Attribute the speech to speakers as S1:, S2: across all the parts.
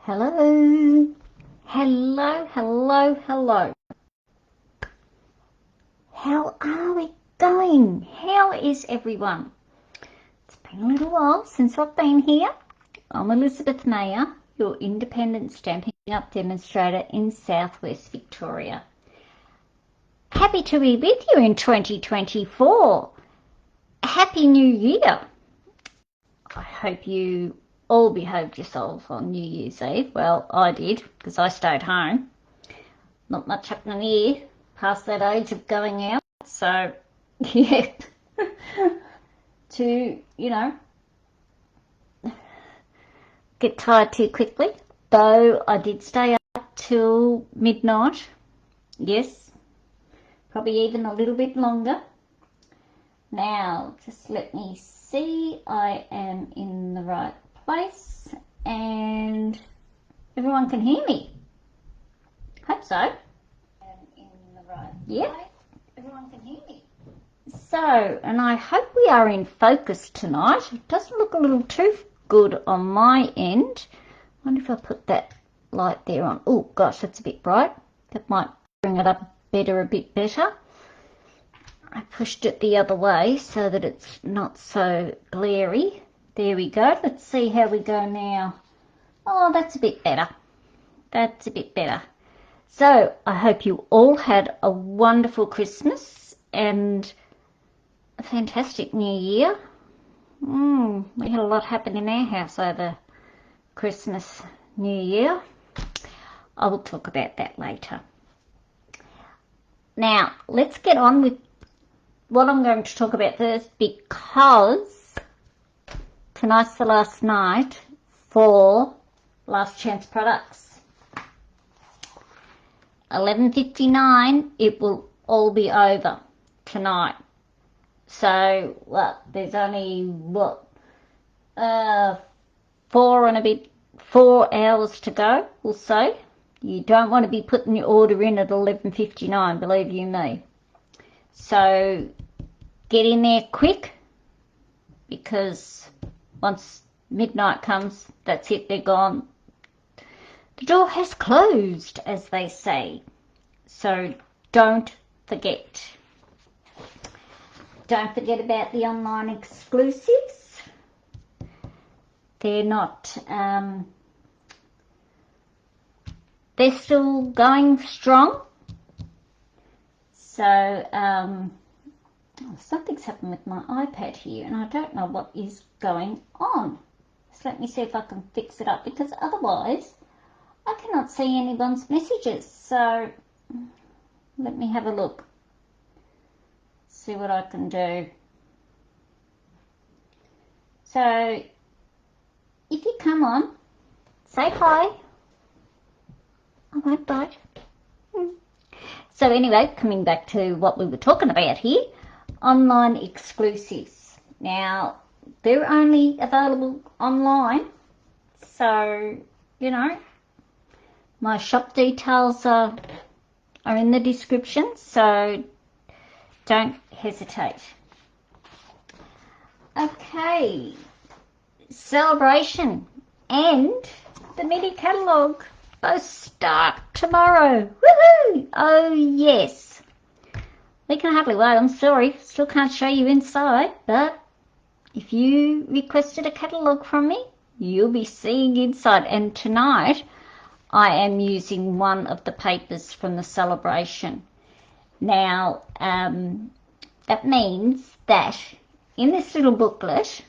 S1: Hello, hello, hello, hello. How are we going? How is everyone? It's been a little while since I've been here. I'm Elizabeth Mayer, your independent Stampin' Up demonstrator in Southwest Victoria. Happy to be with you in 2024. Happy New Year. I hope you all behaved yourselves on New Year's Eve. Well, I did, because I stayed home. Not much happening here, past that age of going out. So, yeah, to, get tired too quickly. Though I did stay up till midnight. Yes, probably even a little bit longer. Now, just let me see. I am in the right place and everyone can hear me. Hope so. I'm in the right place. Everyone can hear me. So, and I hope we are in focus tonight. It doesn't look a little too good on my end. I wonder if I put that light there on. Oh gosh, that's a bit bright. That might bring it up a bit better. I pushed it the other way so that it's not so glary. There we go. Let's see how we go now. Oh, that's a bit better. That's a bit better. So I hope you all had a wonderful Christmas and a fantastic New Year. We had a lot happen in our house over Christmas, New Year. I will talk about that later. Now, let's get on with what I'm going to talk about first, because tonight's the last night for last chance products. 11:59, it will all be over tonight. So, there's only, 4 hours to go, we'll say. You don't want to be putting your order in at 11:59, believe you me. So, get in there quick, because once midnight comes, that's it, they're gone. The door has closed, as they say. So don't forget. Don't forget about the online exclusives. They're not, they're still going strong. So, something's happened with my iPad here and I don't know what is going on. So let me see if I can fix it up, because otherwise I cannot see anyone's messages. So let me have a look. See what I can do. So if you come on, say hi. I won't bite. So anyway, coming back to what we were talking about here, online exclusives. Now, they're only available online, so, my shop details are in the description, so don't hesitate. Okay, Sale-a-bration and the mini catalogue both start tomorrow. Woohoo! Oh yes. We can hardly wait. I'm sorry, still can't show you inside, but if you requested a catalogue from me, you'll be seeing inside. And tonight I am using one of the papers from the Sale-a-bration. Now, that means that in this little booklet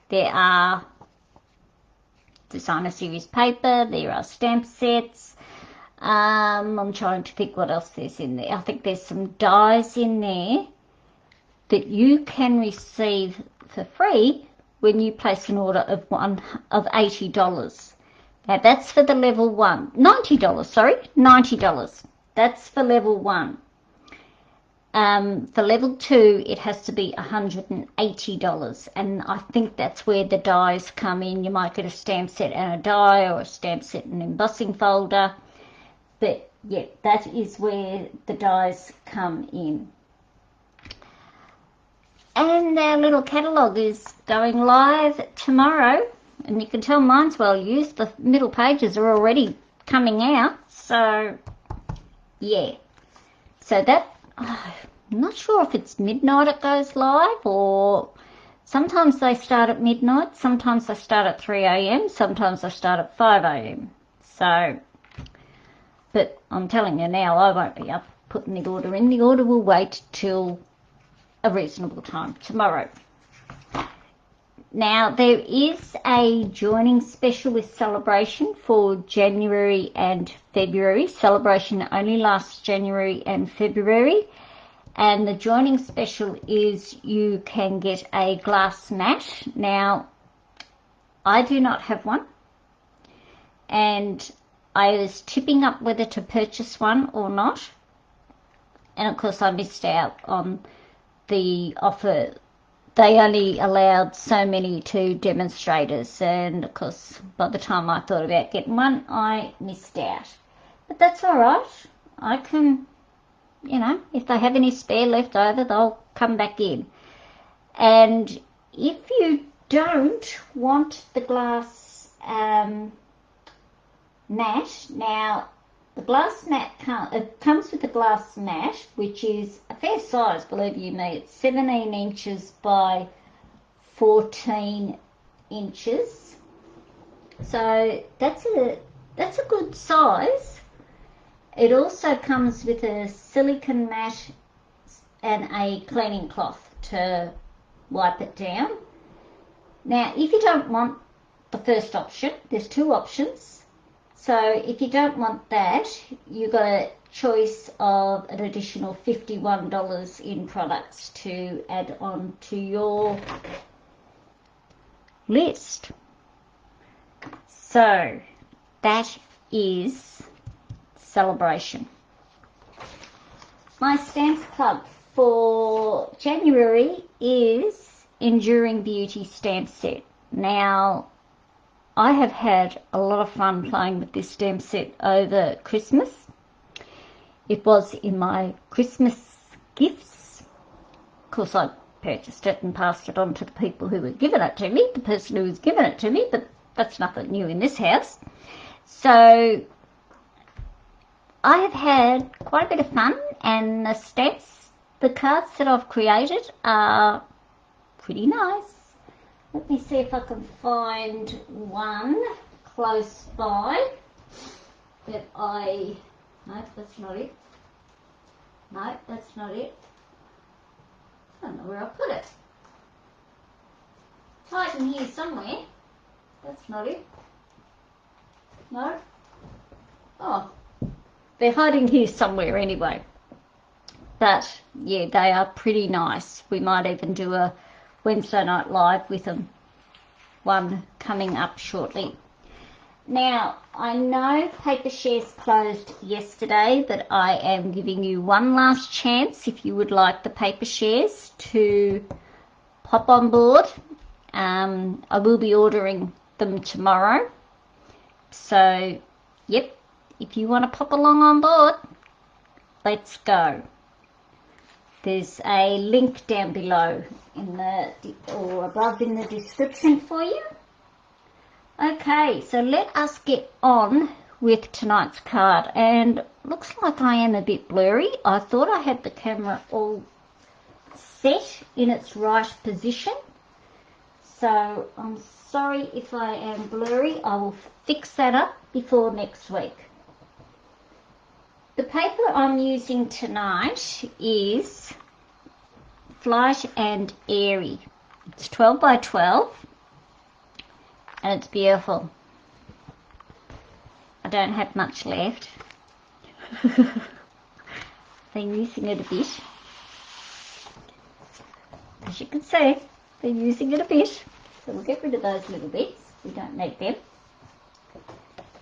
S1: there are designer series paper, there are stamp sets. I'm trying to think what else there's in there. I think there's some dies in there that you can receive for free when you place an order of $80. Now that's for the level 1. $90, sorry, $90. That's for level 1. For level 2, it has to be $180, and I think that's where the dies come in. You might get a stamp set and a die, or a stamp set and embossing folder, but yeah, that is where the dies come in. And our little catalogue is going live tomorrow And you can tell mine's well used. The middle pages are already coming out. So, yeah. So that, I'm not sure if it's midnight it goes live, or sometimes they start at midnight, sometimes they start at 3 a.m, sometimes they start at 5 a.m. So, but I'm telling you now, I won't be up putting the order in. The order will wait till a reasonable time tomorrow. Now, there is a joining special with Sale-a-bration for January and February. Sale-a-bration only lasts January and February. And the joining special is you can get a glass mat. Now, I do not have one. And I was tipping up whether to purchase one or not. And of course I missed out on the offer. They only allowed so many to demonstrators, and of course by the time I thought about getting one, I missed out. But that's all right. I can, you know, if they have any spare left over, they'll come back in. And if you don't want the glass mat, now the glass mat comes with a glass mat, which is a fair size, believe you me. It's 17 inches by 14 inches. So that's a good size. It also comes with a silicone mat and a cleaning cloth to wipe it down. Now, if you don't want the first option, there's two options. So if you don't want that, you've got a choice of an additional $51 in products to add on to your list. So that is Sale-a-bration. My Stamps Club for January is Enduring Beauty stamp set. Now, I have had a lot of fun playing with this stamp set over Christmas. It was in my Christmas gifts. Of course, I purchased it and passed it on to the people who were giving it to me, the person who was giving it to me, but that's nothing new in this house. So I have had quite a bit of fun, and the stamps, the cards that I've created are pretty nice. Let me see if I can find one close by that no, that's not it. No, that's not it. I don't know where I put it. It's hiding here somewhere. That's not it. No. Oh, they're hiding here somewhere anyway. But yeah, they are pretty nice. We might even do a Wednesday night live with them. One coming up shortly. Now, I know Paper Shares closed yesterday, but I am giving you one last chance if you would like the Paper Shares to pop on board. I will be ordering them tomorrow. So, yep, if you want to pop along on board, let's go. There's a link down below or above in the description for you. Okay, so let us get on with tonight's card. And looks like I am a bit blurry. I thought I had the camera all set in its right position. So I'm sorry if I am blurry. I will fix that up before next week. The paper I'm using tonight is Flight and Airy. It's 12 by 12 and it's beautiful. I don't have much left. Been using it a bit. As you can see, been using it a bit. So we'll get rid of those little bits. We don't need them.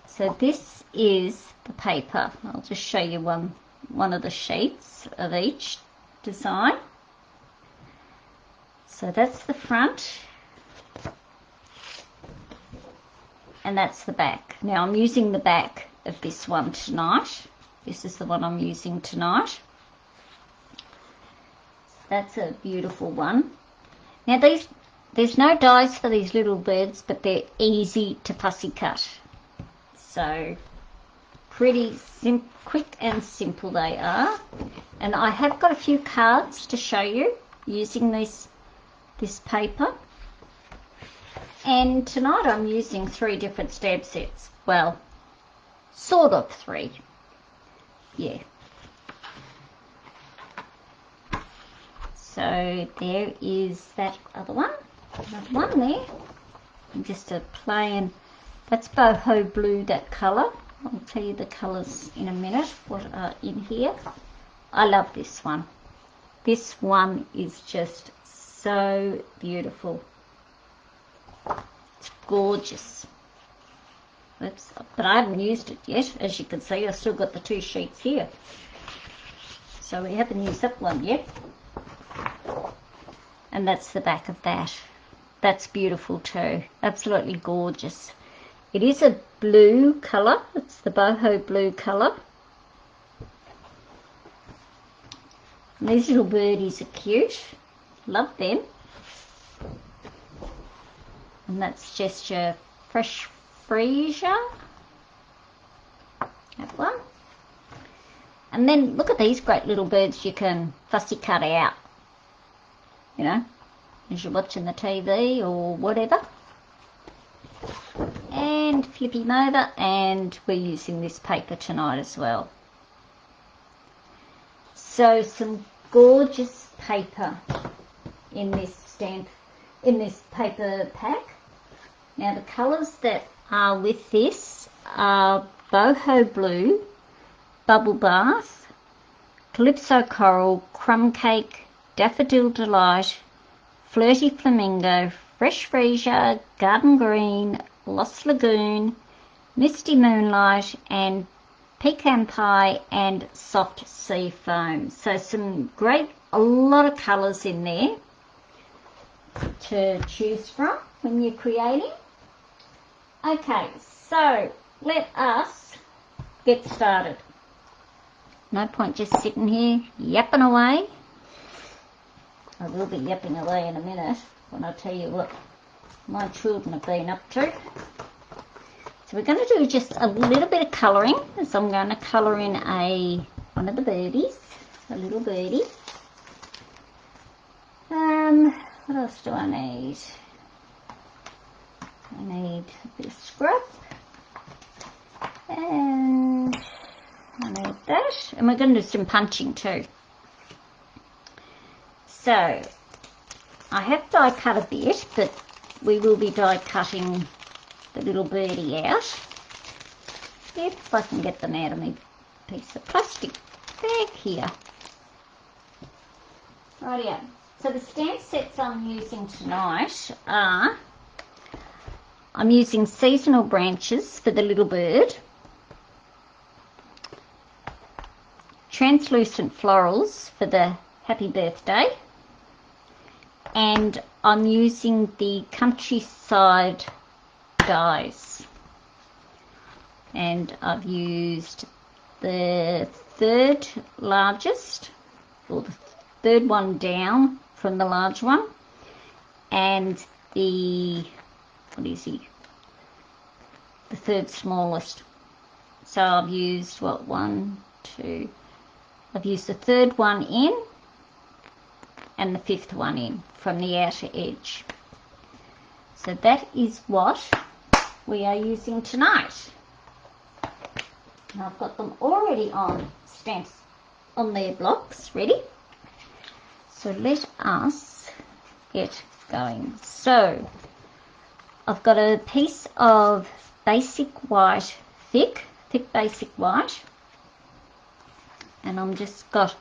S1: So this is the paper. I'll just show you one of the sheets of each design. So that's the front and that's the back. Now I'm using the back of this one tonight. This is the one I'm using tonight. That's a beautiful one. Now these there's no dies for these little birds, but they're easy to fussy cut. So pretty quick and simple they are. And I have got a few cards to show you using this paper. And tonight I'm using 3 different stamp sets. Well, sort of 3. Yeah. So there is that other one. Another one there. And just a plain, that's boho blue, that colour. I'll tell you the colours in a minute, what are in here. I love this one. This one is just so beautiful. It's gorgeous. Oops, but I haven't used it yet. As you can see, I've still got the 2 sheets here. So we haven't used that one yet. And that's the back of that. That's beautiful too. Absolutely gorgeous. It is a blue colour. It's the boho blue colour. And these little birdies are cute. Love them. And that's just your fresh freesia. That one. And then look at these great little birds you can fussy cut out. You know, as you're watching the TV or whatever. And flip him over, and we're using this paper tonight as well. So some gorgeous paper in this paper pack. Now the colours that are with this are boho blue, bubble bath, calypso coral, crumb cake, daffodil delight, flirty flamingo, fresh freesia, garden green, lost lagoon, misty moonlight, and pecan pie and soft sea foam. So a lot of colours in there to choose from when you're creating. Okay, so let us get started. No point just sitting here yapping away. I will be yapping away in a minute when I tell you what my children have been up to. So we're going to do just a little bit of colouring. So I'm going to colour in one of the birdies, a little birdie. What else do I need? I need a bit of scrub. And I need that. And we're going to do some punching too. So I have die cut a bit, but we will be die cutting the little birdie out. If I can get them out of my piece of plastic bag here. Rightio. So the stamp sets I'm using tonight are, I'm using seasonal branches for the little bird, translucent florals for the happy birthday, and I'm using the countryside dies. And I've used the 3rd largest, or the 3rd one down from the large one, and the, what is he, the 3rd smallest. So I've used, what, I've used the 3rd one in and the 5th one in from the outer edge. So that is what we are using tonight. And I've got them already on stamps on their blocks ready. So let us get going. So I've got a piece of basic white, thick basic white. And I'm just got,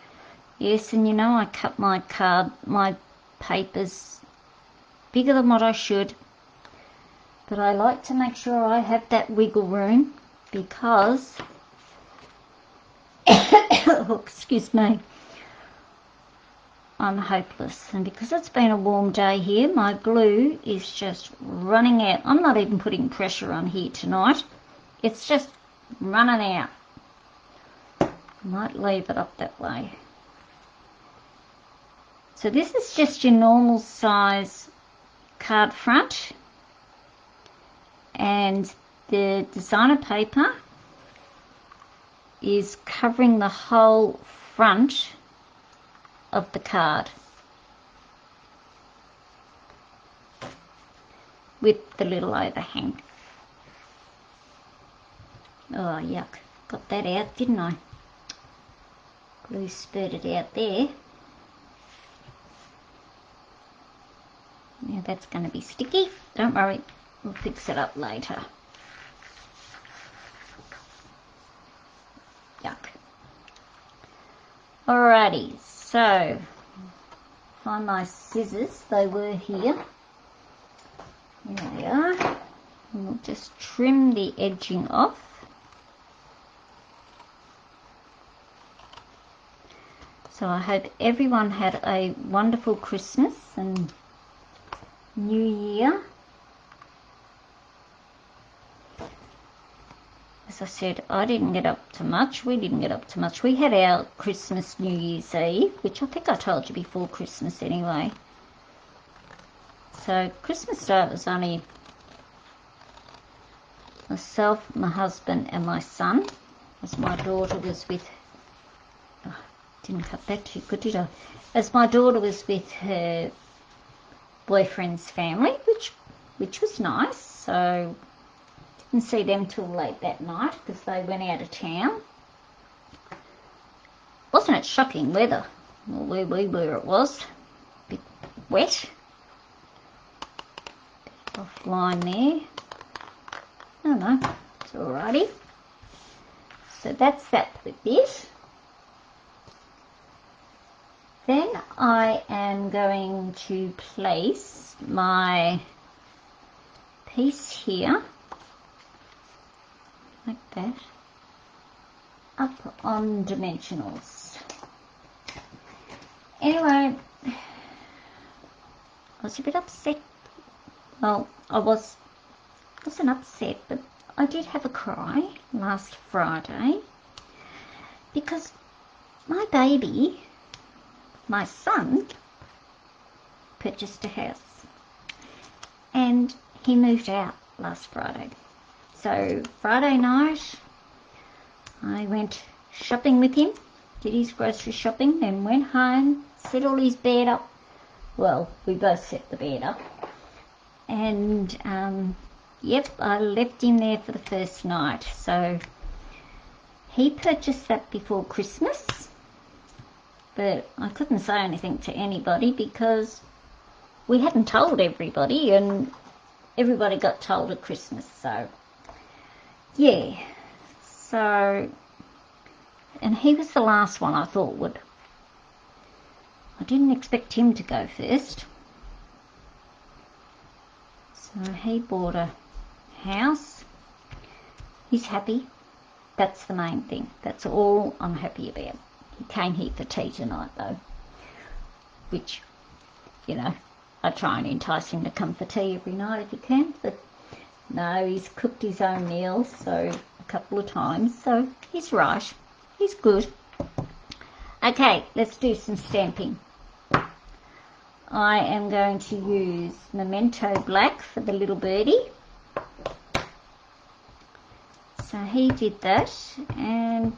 S1: yes, and you know I cut my papers bigger than what I should. But I like to make sure I have that wiggle room because, oh, excuse me, I'm hopeless. And because it's been a warm day here, my glue is just running out. I'm not even putting pressure on here tonight. It's just running out. I might leave it up that way. So this is just your normal size card front, and the designer paper is covering the whole front of the card with the little overhang. Oh yuck, got that out, didn't I? Glue spurted out there. Now that's going to be sticky. Don't worry, we'll fix it up later. Yuck. Alrighty, so find my scissors. They were here. Here they are. And we'll just trim the edging off. So I hope everyone had a wonderful Christmas and New Year. As I said, I didn't get up to much. We didn't get up to much. We had our Christmas New Year's Eve, which I think I told you before Christmas anyway. So Christmas Day was only myself, my husband and my son, as my daughter was with, oh, didn't cut that too good, did I? As my daughter was with her boyfriend's family, which was nice. So didn't see them till late that night because they went out of town. Wasn't it shocking weather? Well, where we were it was a bit wet. Offline there. Oh no, it's alrighty. So that's that with this. Then I am going to place my piece here, like that, up on dimensionals. Anyway, I was a bit upset. Well, I wasn't upset, but I did have a cry last Friday because my baby, my son, purchased a house and he moved out last Friday. So Friday night I went shopping with him, did his grocery shopping and went home, set all his bed up. Well, we both set the bed up. And yep, I left him there for the first night. So he purchased that before Christmas, but I couldn't say anything to anybody because we hadn't told everybody, and everybody got told at Christmas. So yeah, so, and he was the last one I thought would. I didn't expect him to go first. So he bought a house. He's happy. That's the main thing. That's all I'm happy about. He came here for tea tonight though, which, you know, I try and entice him to come for tea every night if he can, but no, he's cooked his own meals so a couple of times, so he's right. He's good. Okay, let's do some stamping. I am going to use Memento Black for the little birdie. So he did that, and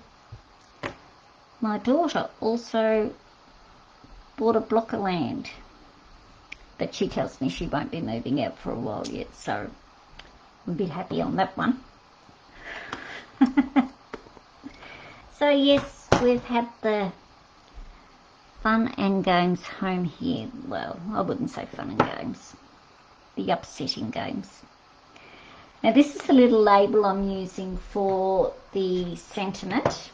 S1: my daughter also bought a block of land, but she tells me she won't be moving out for a while yet, so I'm a bit happy on that one. So yes, we've had the fun and games home here. Well, I wouldn't say fun and games, the upsetting games. Now this is the little label I'm using for the sentiment,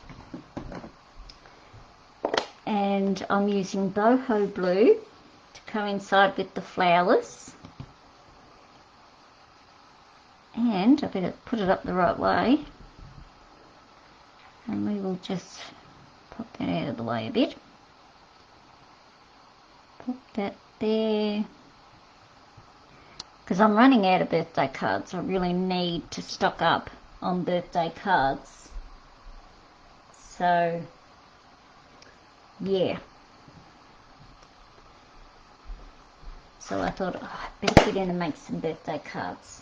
S1: and I'm using boho blue to coincide with the flowers, and I better put it up the right way, and we will just pop that out of the way a bit. Put that there, because I'm running out of birthday cards. I really need to stock up on birthday cards. So yeah, So I thought, oh, I better get in and make some birthday cards.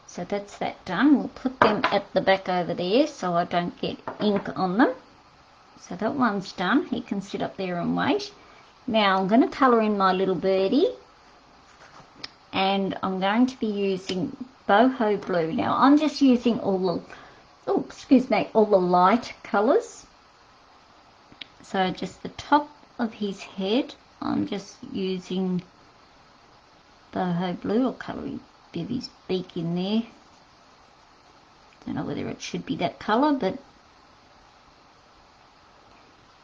S1: So that's that done. We'll put them at the back over there so I don't get ink on them. So that one's done. He can sit up there and wait. Now I'm going to colour in my little birdie. And I'm going to be using boho blue. Now I'm just using all the light colours. So just the top of his head, I'm just using boho blue. I'll colour a bit of his beak in there. Don't know whether it should be that colour, but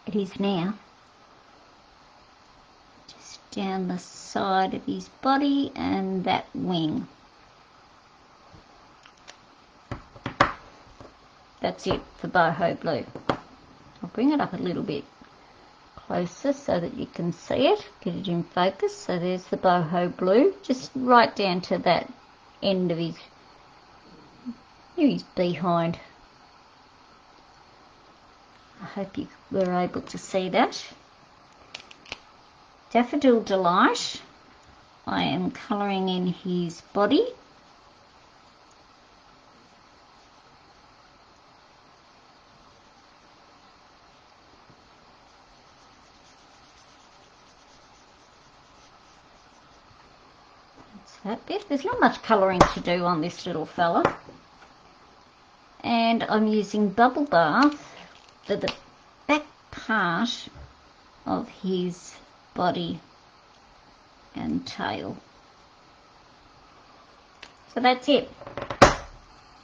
S1: it is now. Just down the side of his body and that wing. That's it for boho blue. I'll bring it up a little bit closer so that you can see it, get it in focus. So there's the boho blue, just right down to that end of his behind. I hope you were able to see that. Daffodil Delight, I am colouring in his body. That bit. There's not much colouring to do on this little fella. And I'm using Bubble Bath for the back part of his body and tail. So that's it.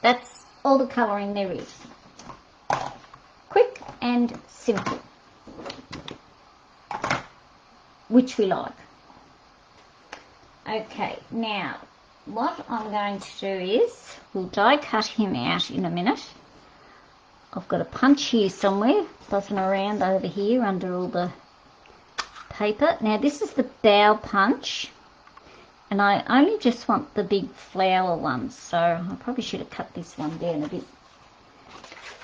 S1: That's all the colouring there is. Quick and simple. Which we like. Okay, now what I'm going to do is we'll die cut him out in a minute. I've got a punch here somewhere, buzzing around over here under all the paper. Now this is the bow punch, and I only just want the big flower ones, so I probably should have cut this one down a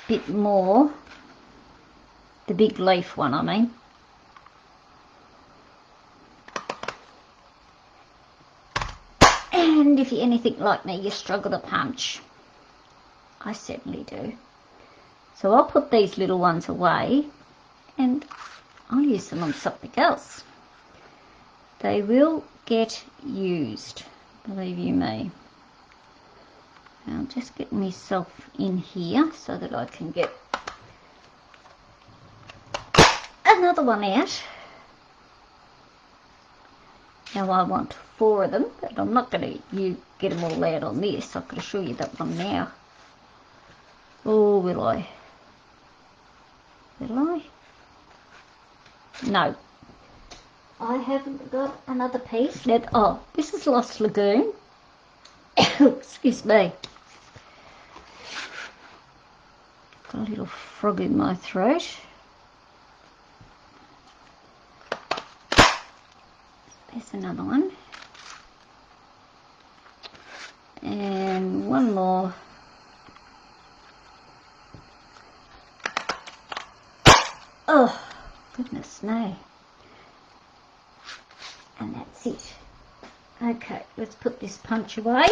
S1: bit more. The big leaf one, I mean. And if you're anything like me, you struggle to punch. I certainly do. So I'll put these little ones away and I'll use them on something else. They will get used, believe you me. I'll just get myself in here so that I can get another one out. Now I want 4 of them, but I'm not going to get them all out on this. I can assure you that one now. Oh, will I? Will I? No. I haven't got another piece. Now, oh, this is Lost Lagoon. Excuse me. Got a little frog in my throat. There's another one. And one more. Oh, goodness no. And that's it. Okay, let's put this punch away.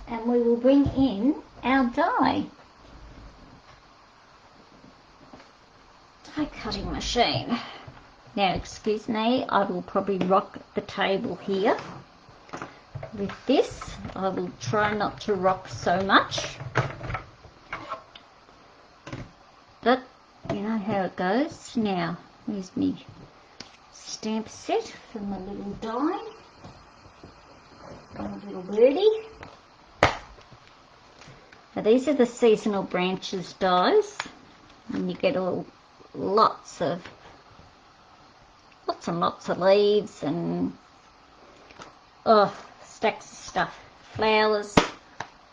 S1: And we will bring in our die. Die cutting machine. Now, excuse me, I will probably rock the table here. With this, I will try not to rock so much. But, you know how it goes. Now, here's me stamp set for my little die. My little birdie. Now, these are the seasonal branches dies. And you get all lots and lots of leaves and stacks of stuff. Flowers,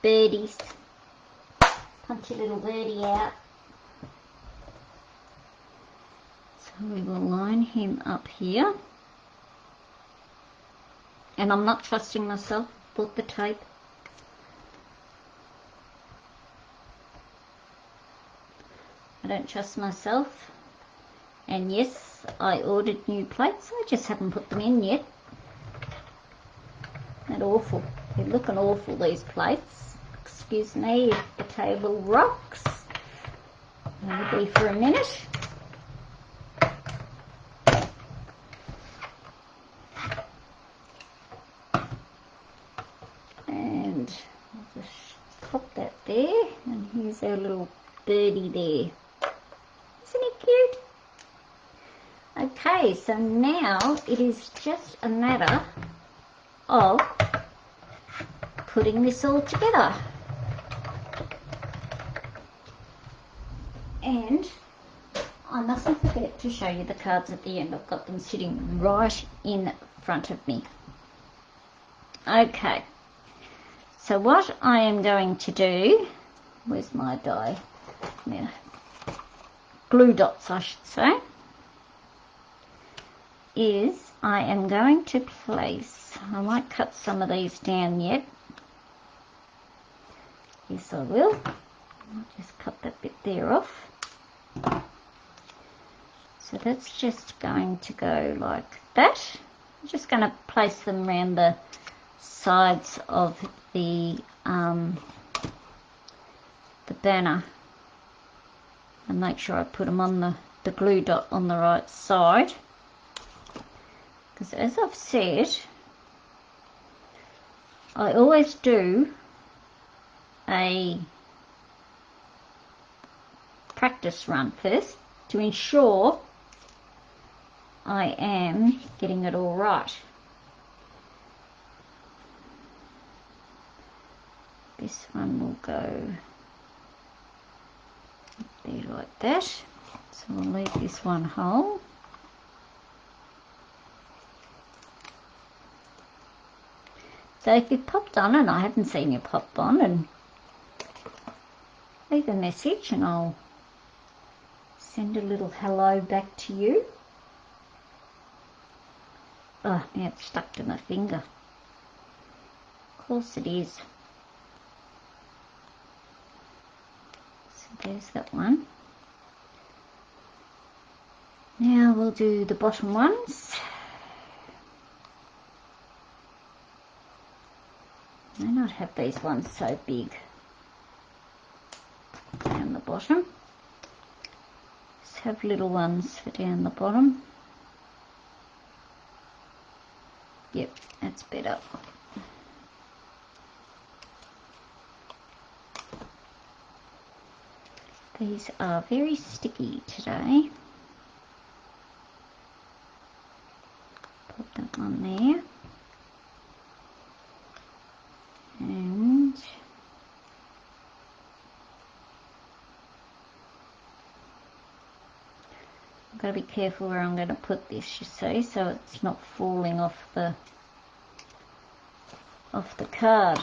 S1: birdies. Punch your little birdie out. So we will line him up here. And I'm not trusting myself. Bought the tape. I don't trust myself. And yes, I ordered new plates. I just haven't put them in yet. that awful. They're looking awful, these plates. Excuse me if the table rocks. Maybe for a minute. And I'll just pop that there. And here's our little birdie there. Isn't he cute? Okay, so now it is just a matter of putting this all together. And I mustn't forget to show you the cards at the end. I've got them sitting right in front of me. Okay, so what I am going to do, where's my die? Yeah. Glue dots, I should say, is I am going to place, I might cut some of these down yet. Yes, I will. I'll just cut that bit there off. So that's just going to go like that. I'm just going to place them around the sides of the banner and make sure I put them on the glue dot on the right side, because as I've said, I always do a practice run first to ensure I am getting it all right. This one will go there like that, so we'll leave this one whole. So if you've popped on and I haven't seen you pop on, and leave a message and I'll send a little hello back to you. Oh, now it's stuck to my finger. Of course it is. So there's that one. Now we'll do the bottom ones. I may not have these ones so big down the bottom. Just have little ones for down the bottom. Yep, that's better. These are very sticky today. Put that on there. And I've got to be careful where I'm going to put this, you see, so it's not falling off the card.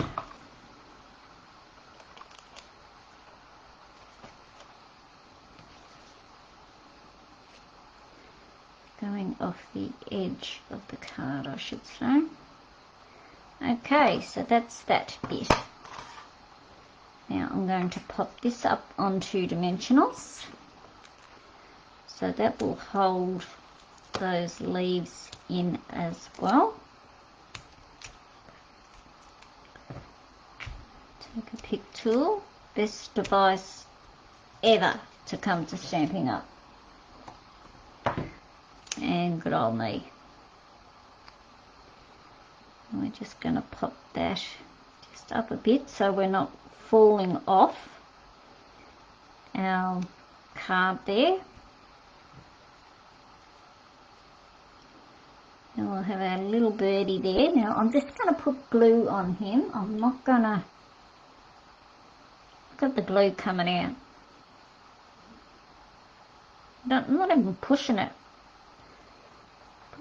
S1: Going off the edge of the card, I should say. Okay, so that's that bit. Now I'm going to pop this up on 2 dimensionals, so that will hold those leaves in as well. Take a pick tool, best device ever to come to Stampin' Up. And good old me. And we're just going to pop that just up a bit so we're not falling off our card there. And we'll have our little birdie there. Now I'm just going to put glue on him. I'm not going to... Got the glue coming out. I'm not even pushing it.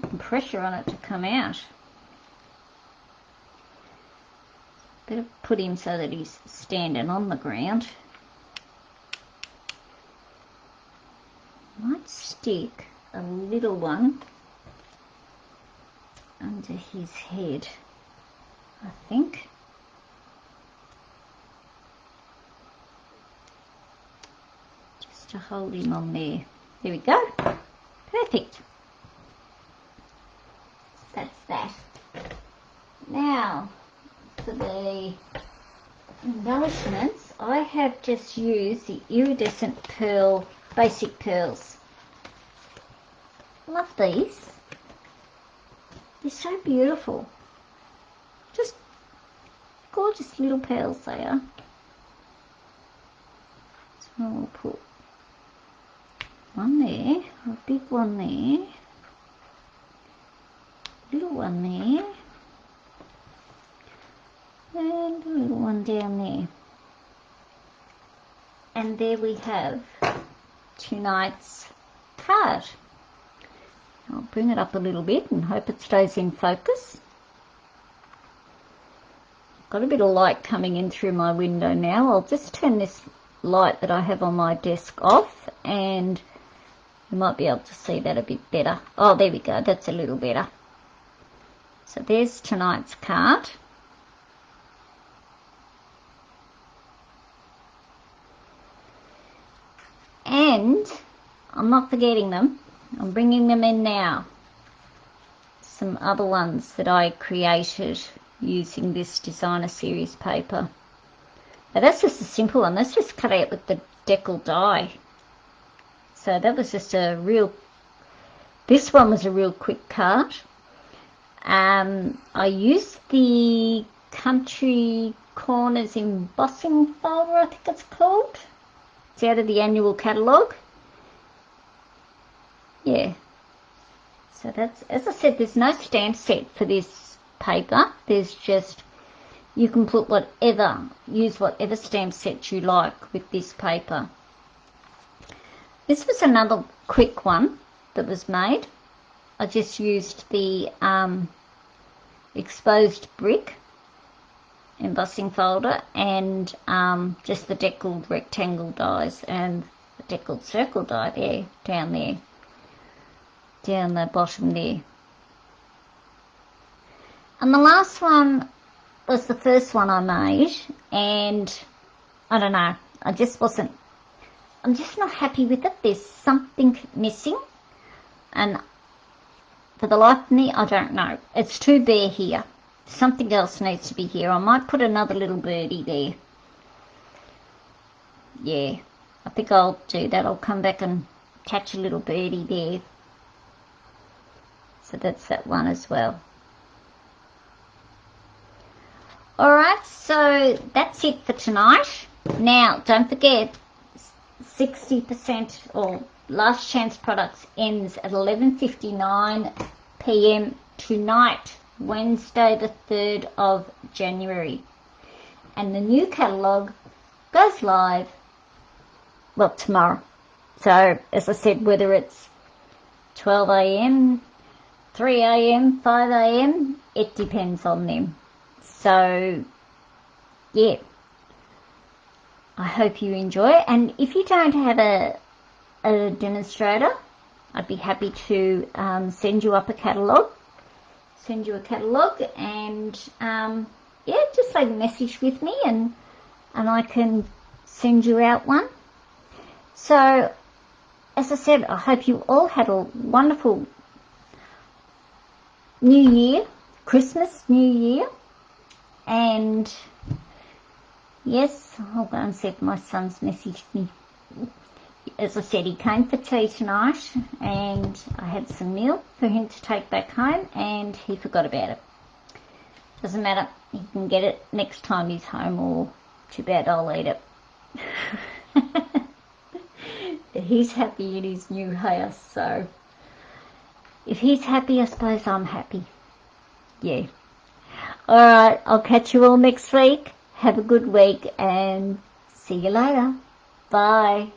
S1: Putting pressure on it to come out. Better put him so that he's standing on the ground. Might stick a little one under his head, I think. Just to hold him on there. There we go. Perfect. That's that. Now, my embellishments, I have just used the iridescent pearl, basic pearls. Love these. They're so beautiful. Just gorgeous little pearls they are. So I'll put one there, a big one there, little one there, and a little one down there. And there we have tonight's card. I'll bring it up a little bit and hope it stays in focus. Got a bit of light coming in through my window now. I'll just turn this light that I have on my desk off and you might be able to see that a bit better. Oh, there we go. That's a little better. So there's tonight's card. And I'm not forgetting them. I'm bringing them in now. Some other ones that I created using this designer series paper. Now that's just a simple one. That's just cut out with the decal die. So that was just a real, this one was a real quick card. I used the Country Corners embossing folder, I think it's called. It's out of the annual catalogue. Yeah. So that's, as I said, there's no stamp set for this paper. There's just, you can put whatever, use whatever stamp set you like with this paper. This was another quick one that was made. I just used the exposed brick embossing folder and just the deckled rectangle dies and the deckled circle die there, down the bottom there. And the last one was the first one I made, and I don't know, I'm just not happy with it. There's something missing, and for the life of me, I don't know. It's too bare here. Something else needs to be here. I might put another little birdie there. Yeah, I think I'll do that. I'll come back and catch a little birdie there. So that's that one as well. Alright, so that's it for tonight. Now, don't forget, 60% or last chance products ends at 11:59 p.m. tonight, Wednesday the 3rd of January. And the new catalogue goes live, well, tomorrow. So, as I said, whether it's 12 a.m., 3 a.m., 5 a.m., it depends on them. So, yeah, I hope you enjoy it. And if you don't have a demonstrator, I'd be happy to send you up a catalogue. Send you a catalogue and, yeah, just leave a message with me and I can send you out one. So, as I said, I hope you all had a wonderful New Year, Christmas, New Year. And yes, I'll go and see if my son's messaged me. As I said, he came for tea tonight and I had some meal for him to take back home and he forgot about it. Doesn't matter, he can get it next time he's home, or too bad, I'll eat it. But he's happy in his new house, so if he's happy, I suppose I'm happy. Yeah. Alright, I'll catch you all next week. Have a good week and see you later. Bye.